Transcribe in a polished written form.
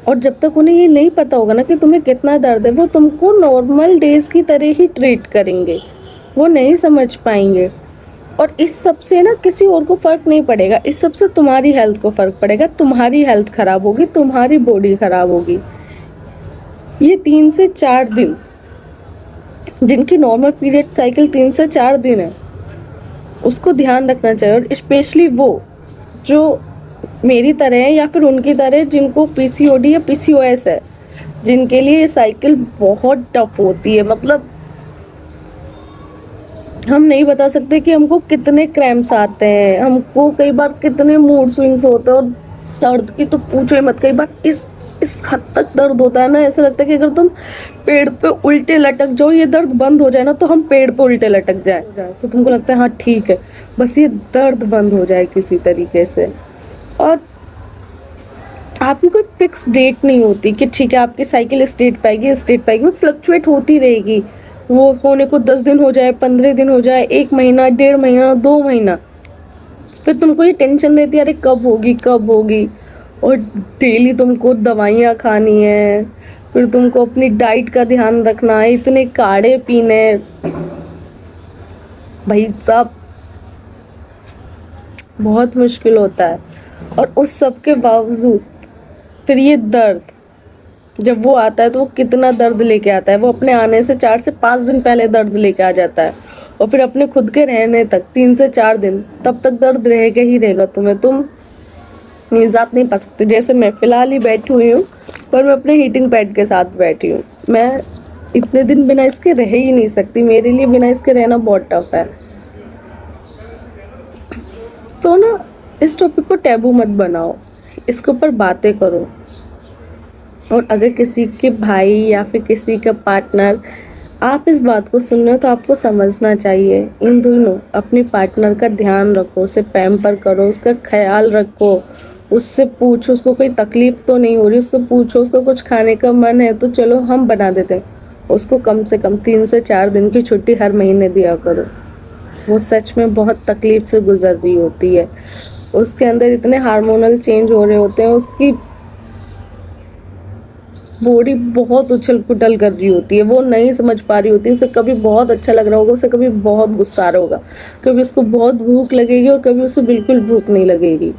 और जब तक उन्हें ये नहीं पता होगा ना कि तुम्हें कितना दर्द है, वो तुमको नॉर्मल डेज की तरह ही ट्रीट करेंगे, वो नहीं समझ पाएंगे। और इस सब से ना किसी और को फर्क नहीं पड़ेगा, इस सब से तुम्हारी हेल्थ को फर्क पड़ेगा, तुम्हारी हेल्थ खराब होगी, तुम्हारी बॉडी खराब होगी। ये 3 से 4 दिन, जिनकी नॉर्मल पीरियड साइकिल 3 से 4 दिन है, उसको ध्यान रखना चाहिए। और स्पेशली वो जो मेरी तरह है या फिर उनकी तरह है, जिनको पीसीओडी या पीसीओएस है, जिनके लिए ये साइकिल बहुत टफ होती है। मतलब हम नहीं बता सकते कि हमको कितने क्रैम्प्स आते हैं, हमको कई बार कितने मूड स्विंग्स होते हैं। और दर्द की तो पूछो ही मत, कई बार इस हद तक दर्द होता है ना, ऐसा लगता है कि अगर तुम पेड़ पे उल्टे लटक जाओ, ये दर्द बंद हो जाए ना, तो हम पेड़ पे उल्टे लटक जाए, तो तुमको लगता है हाँ ठीक है, बस ये दर्द बंद हो जाए किसी तरीके से। और आपकी कोई फिक्स डेट नहीं होती कि ठीक है आपकी साइकिल इस डेट पे आएगी, इस डेट पे आएगी, वो फ्लक्चुएट होती रहेगी। वो होने को 10 दिन हो जाए, 15 दिन हो जाए, 1 महीना, 1.5 महीना, 2 महीना, फिर तुमको ये टेंशन रहती है अरे कब होगी कब होगी। और डेली तुमको दवाइयाँ खानी है, फिर तुमको अपनी डाइट का ध्यान रखना है, इतने काढ़े पीने हैं। भाई साहब बहुत मुश्किल होता है। और उस सब के बावजूद फिर ये दर्द जब वो आता है तो वो कितना दर्द लेके आता है, वो अपने आने से 4 से 5 दिन पहले दर्द लेके आ जाता है। और फिर अपने खुद के रहने तक 3 से 4 दिन, तब तक दर्द रहेगा ही रहेगा तुम्हें, तुम निजात नहीं पा सकते। जैसे मैं फिलहाल ही बैठी हुई हूँ, पर मैं अपने हीटिंग पैड के साथ बैठी हूँ, मैं इतने दिन बिना इसके रह ही नहीं सकती, मेरे लिए बिना इसके रहना बहुत टफ है। तो ना इस टॉपिक को टैबू मत बनाओ, इसके ऊपर बातें करो। और अगर किसी के भाई या फिर किसी का पार्टनर आप इस बात को सुन रहे हो, तो आपको समझना चाहिए इन दोनों अपने पार्टनर का ध्यान रखो, उसे पैम्पर करो, उसका ख्याल रखो, उससे पूछो उसको कोई तकलीफ तो नहीं हो रही, उससे पूछो उसको कुछ खाने का मन है तो चलो हम बना देते हैं, उसको कम से कम 3 से 4 दिन की छुट्टी हर महीने दिया करो। वो सच में बहुत तकलीफ से गुजर रही होती है, उसके अंदर इतने हार्मोनल चेंज हो रहे होते हैं, उसकी बॉडी बहुत उछल पुछल कर रही होती है, वो नहीं समझ पा रही होती है। उसे कभी बहुत अच्छा लग रहा होगा, उसे कभी बहुत गुस्सा आ रहा होगा, कभी उसको बहुत भूख लगेगी और कभी उसे बिल्कुल भूख नहीं लगेगी।